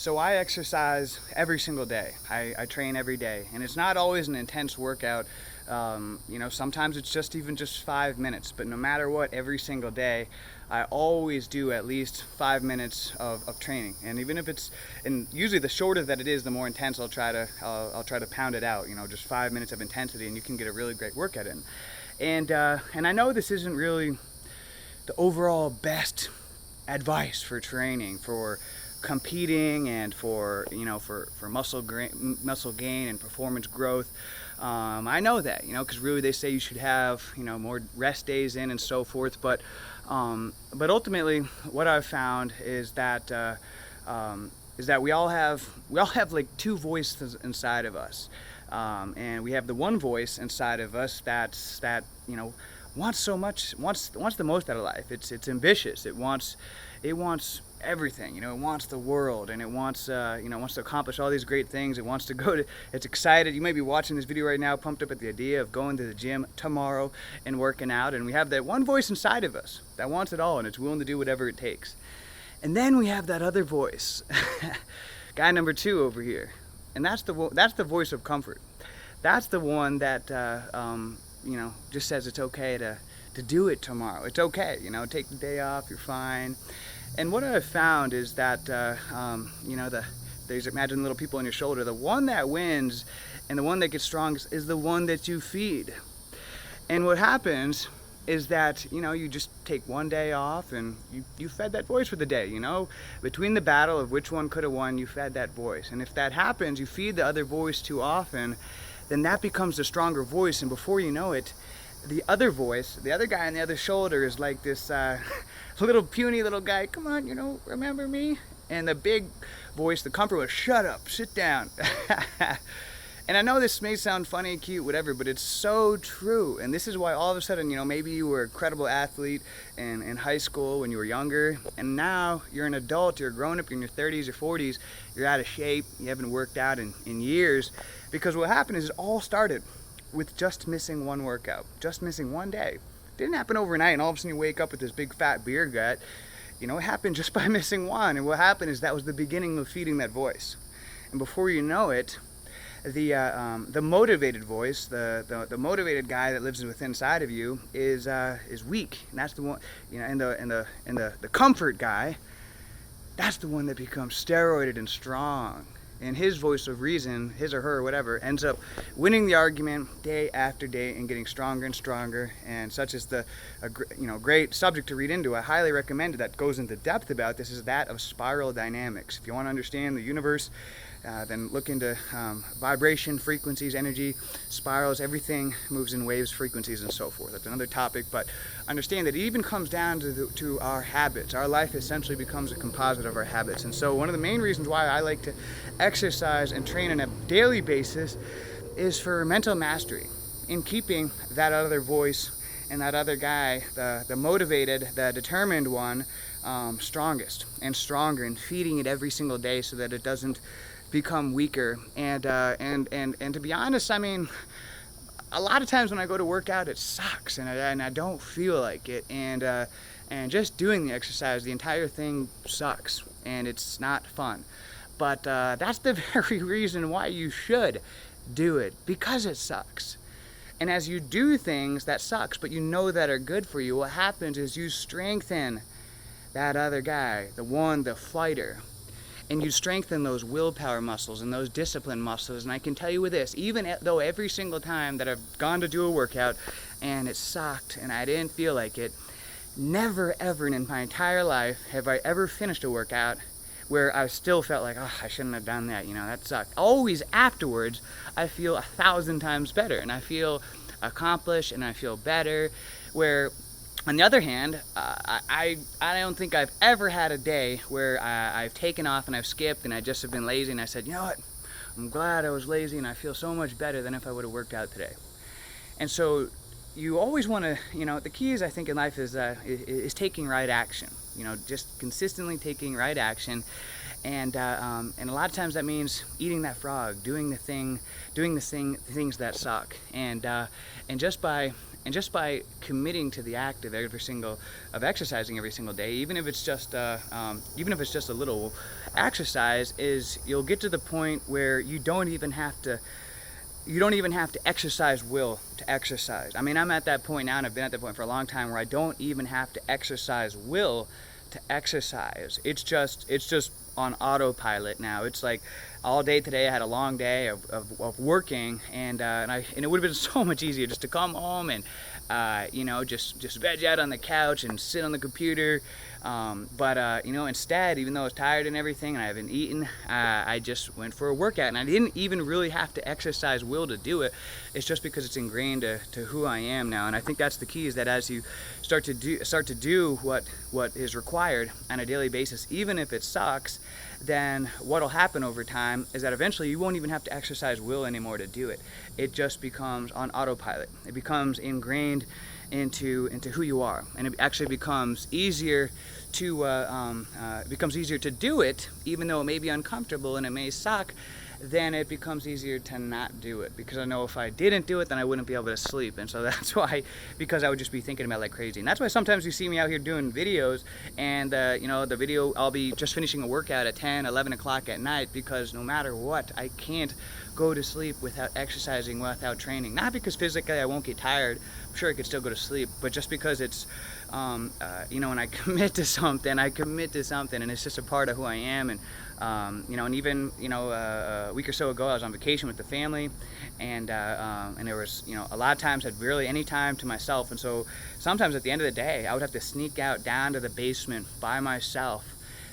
So I exercise every single day. I train every day, and it's not always an intense workout. Sometimes it's just 5 minutes, but no matter what, every single day, I always do at least 5 minutes of training. And even if and usually the shorter that it is, the more intense I'll try to pound it out. Just 5 minutes of intensity, and you can get a really great workout in. And I know this isn't really the overall best advice for training, for competing, and for muscle gain and performance growth. I know that, because really they say you should have more rest days in and so forth. But ultimately, what I've found is that we all have like two voices inside of us, and we have the one voice inside of us that wants the most out of life. It's ambitious. It wants everything. It wants the world, and it wants to accomplish all these great things. It wants to it's excited. You may be watching this video right now, pumped up at the idea of going to the gym tomorrow and working out. And we have that one voice inside of us that wants it all, and it's willing to do whatever it takes. And then we have that other voice, guy number two over here, and that's the voice of comfort. That's the one that just says it's okay to do it tomorrow. It's okay, take the day off, you're fine. And what I've found is that, there's imagine little people on your shoulder. The one that wins and the one that gets strongest is the one that you feed. And what happens is that, you just take one day off and you fed that voice for the day, Between the battle of which one could have won, you fed that voice. And if that happens, you feed the other voice too often, then that becomes the stronger voice. And before you know it, the other voice, the other guy on the other shoulder is like this little puny little guy, come on, remember me? And the big voice, the comfort was, shut up, sit down. And I know this may sound funny, cute, whatever, but it's so true. And this is why all of a sudden, maybe you were a credible athlete in high school when you were younger, and now you're an adult, you're a grown-up, you're in your 30s or 40s, you're out of shape, you haven't worked out in years. Because what happened is it all started with just missing one workout, just missing one day. It didn't happen overnight and all of a sudden you wake up with this big fat beer gut. It happened just by missing one. And what happened is that was the beginning of feeding that voice. And before you know it, the motivated voice, the motivated guy that lives within inside of you is weak. And that's the one, and the comfort guy, that's the one that becomes steroided and strong. And his voice of reason, his or her, whatever, ends up winning the argument day after day and getting stronger and stronger. And such is great subject to read into. I highly recommend it. That goes into depth about this, is that of spiral dynamics. If you want to understand the universe, then look into vibration, frequencies, energy, spirals. Everything moves in waves, frequencies, and so forth. That's another topic, but understand that it even comes down to our habits. Our life essentially becomes a composite of our habits. And so one of the main reasons why I like to exercise and train on a daily basis is for mental mastery, in keeping that other voice and that other guy, the motivated, the determined one, strongest and stronger, and feeding it every single day so that it doesn't become weaker. And to be honest, I mean, a lot of times when I go to work out, it sucks, and I don't feel like it, and just doing the exercise, the entire thing sucks, and it's not fun. But that's the very reason why you should do it, because it sucks. And as you do things that sucks, but that are good for you, what happens is you strengthen that other guy, the fighter. And you strengthen those willpower muscles and those discipline muscles. And I can tell you with this, even though every single time that I've gone to do a workout and it sucked and I didn't feel like it, never ever in my entire life have I ever finished a workout where I still felt like, oh, I shouldn't have done that, that sucked. Always afterwards, I feel 1,000 times better, and I feel accomplished and I feel better. Where on the other hand, I don't think I've ever had a day where I've taken off and I've skipped and I just have been lazy and I said, you know what, I'm glad I was lazy and I feel so much better than if I would have worked out today. And so you always want to, the keys I think in life is taking right action, just consistently taking right action. And a lot of times that means eating that frog, doing the things that suck. And just by And just by committing to the act of exercising every single day, even if it's just a little exercise, is you'll get to the point where you don't even have to exercise will to exercise. I mean, I'm at that point now, and I've been at that point for a long time, where I don't even have to exercise will to exercise. It's just on autopilot now. It's like all day today I had a long day of working, and it would have been so much easier just to come home and just veg out on the couch and sit on the computer. But instead, even though I was tired and everything and I haven't eaten, I just went for a workout, and I didn't even really have to exercise will to do it. It's just because it's ingrained to who I am now. And I think that's the key, is that as you start to do what is required on a daily basis, even if it sucks, then what'll happen over time is that eventually you won't even have to exercise will anymore to do it. It just becomes on autopilot. It becomes ingrained into who you are, and it actually becomes easier to do it, even though it may be uncomfortable and it may suck. Then it becomes easier to not do it, because I know if I didn't do it, then I wouldn't be able to sleep. And so that's why, because I would just be thinking about it like crazy. And that's why sometimes you see me out here doing videos, and the video, I'll be just finishing a workout at 10, 11 o'clock at night, because no matter what, I can't go to sleep without exercising, without training. Not because physically I won't get tired, I'm sure I could still go to sleep, but just because it's when I commit to something, and it's just a part of who I am. And and even a week or so ago, I was on vacation with the family, and there was a lot of times I had barely any time to myself, and so sometimes at the end of the day, I would have to sneak out down to the basement by myself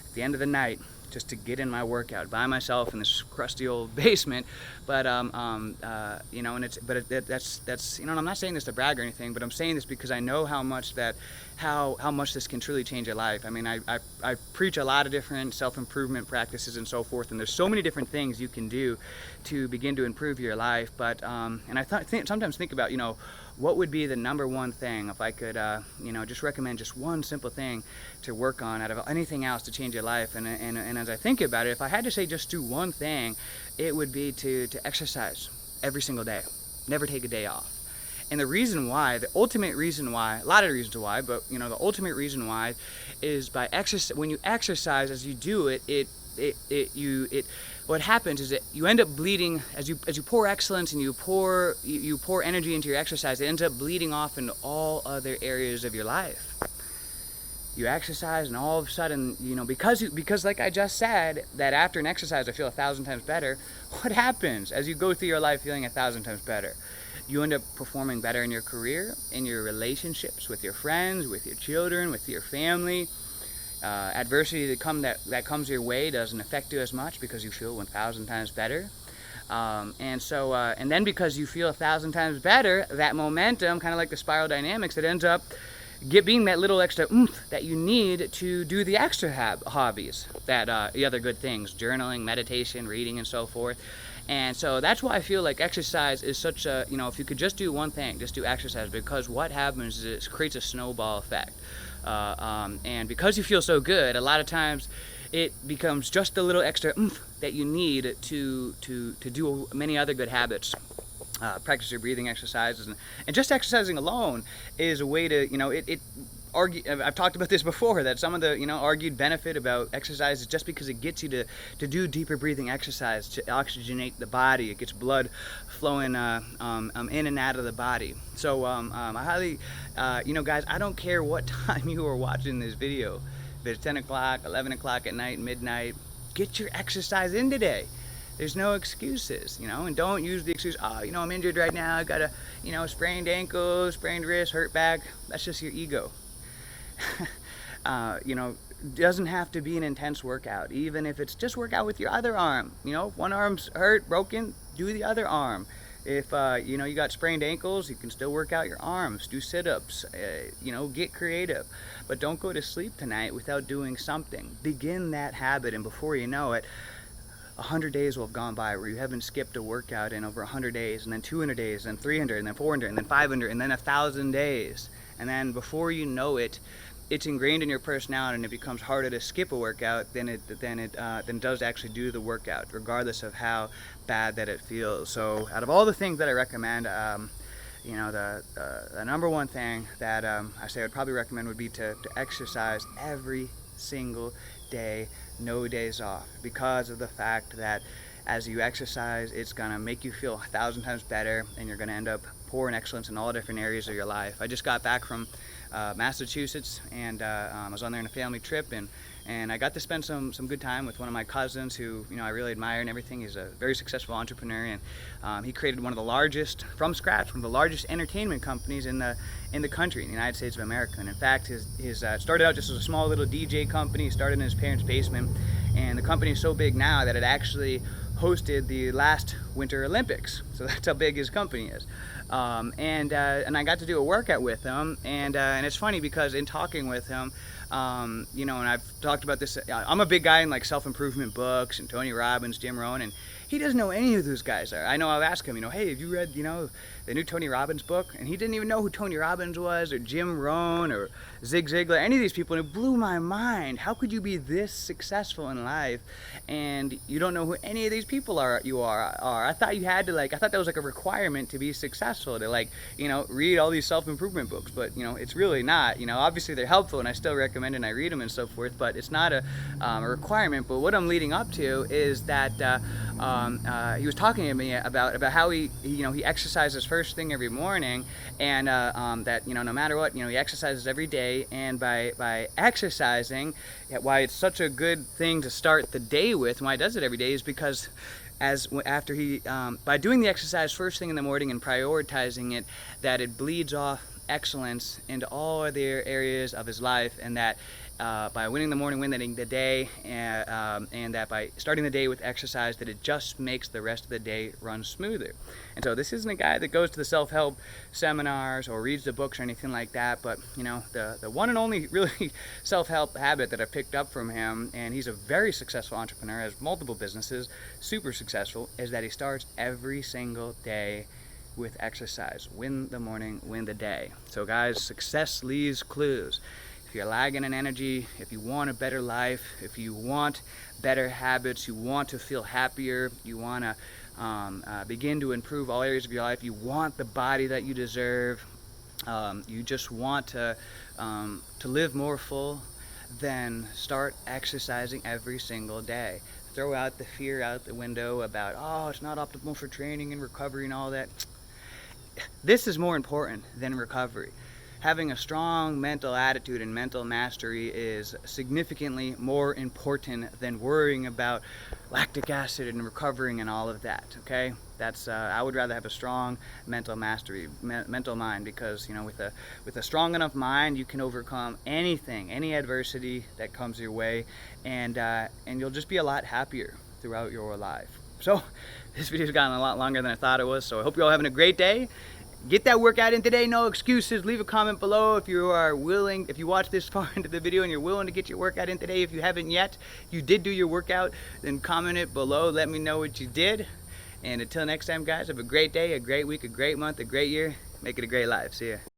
at the end of the night, just to get in my workout by myself in this crusty old basement. But and that's I'm not saying this to brag or anything, but I'm saying this because I know how much this can truly change your life. I mean, I preach a lot of different self-improvement practices and so forth, and there's so many different things you can do to begin to improve your life. But and I sometimes think about what would be the number one thing if I could just recommend just one simple thing to work on out of anything else to change your life. And as I think about it, if I had to say just do one thing, it would be to exercise every single day. Never take a day off. And the ultimate reason why, a lot of reasons why, but the ultimate reason why is by exercise. When you exercise, as you do what happens is that you end up bleeding as you pour excellence and you pour energy into your exercise. It ends up bleeding off into all other areas of your life. You exercise, and all of a sudden, because like I just said, that after an exercise I feel 1,000 times better. What happens as you go through your life feeling 1,000 times better? You end up performing better in your career, in your relationships with your friends, with your children, with your family. Adversity that comes your way doesn't affect you as much because you feel 1,000 times better. And then because you feel 1,000 times better, that momentum, kind of like the spiral dynamics, it ends up being that little extra oomph that you need to do the extra hobbies, the other good things, journaling, meditation, reading, and so forth. And so that's why I feel like exercise is such a, if you could just do one thing, just do exercise, because what happens is it creates a snowball effect. And because you feel so good, a lot of times it becomes just the little extra oomph that you need to do many other good habits. Practice your breathing exercises, and just exercising alone is a way to, I've talked about this before, that some of the argued benefit about exercise is just because it gets you to do deeper breathing exercise, to oxygenate the body. It gets blood flowing in and out of the body. So I highly, guys, I don't care what time you are watching this video, if it's 10 o'clock, 11 o'clock at night, midnight, get your exercise in today. There's no excuses, and don't use the excuse, I'm injured right now, I got a, sprained ankle, sprained wrist, hurt back. That's just your ego. Doesn't have to be an intense workout. Even if it's just workout with your other arm, one arm's hurt, broken, do the other arm. If you got sprained ankles, you can still work out your arms, do sit-ups, get creative. But don't go to sleep tonight without doing something. Begin that habit, and before you know it, 100 days will have gone by where you haven't skipped a workout in over 100 days, and then 200 days, and then 300, and then 400, and then 500, and then 1,000 days. And then before you know it, it's ingrained in your personality, and it becomes harder to skip a workout than it does actually do the workout, regardless of how bad that it feels. So out of all the things that I recommend, you know, the number one thing that I say I would probably recommend would be to exercise every single day, no days off, because of the fact that as you exercise, it's gonna make you feel 1,000 times better, and you're gonna end up pouring excellence in all different areas of your life. I just got back from Massachusetts, and I was on there on a family trip, and I got to spend some good time with one of my cousins who, you know, I really admire and everything. He's a very successful entrepreneur, and he created one of the largest, from scratch, one of the largest entertainment companies in the country, in the United States of America. And in fact, his started out just as a small little DJ company. He started in his parents' basement, and the company is so big now that it actually hosted the last Winter Olympics. So that's how big his company is. And I got to do a workout with him, and it's funny because in talking with him, you know, and I've talked about this, I'm a big guy in like self-improvement books and Tony Robbins, Jim Rohn, and he doesn't know any of those guys are. I know I've asked him, you know, hey, have you read, you know, the new Tony Robbins book? And he didn't even know who Tony Robbins was, or Jim Rohn, or Zig Ziglar, any of these people, and it blew my mind. How could you be this successful in life and you don't know who any of these people are? I thought you had to, like, I thought that was like a requirement to be successful, to, like, you know, read all these self-improvement books, but, you know, it's really not. You know, obviously they're helpful and I still recommend and I read them and so forth, but it's not a requirement. But what I'm leading up to is that he was talking to me about how he you know, he exercises first thing every morning, and that, you know, no matter what, you know, he exercises every day, and by exercising, why it's such a good thing to start the day with, and why he does it every day, is because after he by doing the exercise first thing in the morning and prioritizing it, that it bleeds off excellence into all other areas of his life, and that by winning the morning, winning the day, and that by starting the day with exercise, that it just makes the rest of the day run smoother. And so this isn't a guy that goes to the self-help seminars or reads the books or anything like that, but, you know, the one and only really self-help habit that I picked up from him, and he's a very successful entrepreneur, has multiple businesses, super successful, is that he starts every single day with exercise. Win the morning, win the day. So guys, success leaves clues. If you're lagging in energy, if you want a better life, if you want better habits, you want to feel happier, you want to begin to improve all areas of your life, you want the body that you deserve, you just want to live more full, then start exercising every single day. Throw out the fear out the window about, oh, it's not optimal for training and recovery and all that. This is more important than recovery. Having a strong mental attitude and mental mastery is significantly more important than worrying about lactic acid and recovering and all of that, okay? That's I would rather have a strong mental mastery, mental mind, because, you know, with a strong enough mind, you can overcome anything, any adversity that comes your way, and you'll just be a lot happier throughout your life. So this video's gotten a lot longer than I thought it was, so I hope you're all having a great day. Get that workout in today, no excuses. Leave a comment below if you are willing, if you watch this far into the video and you're willing to get your workout in today. If you haven't yet, you did do your workout, then comment it below. Let me know what you did. And until next time, guys, have a great day, a great week, a great month, a great year. Make it a great life. See ya.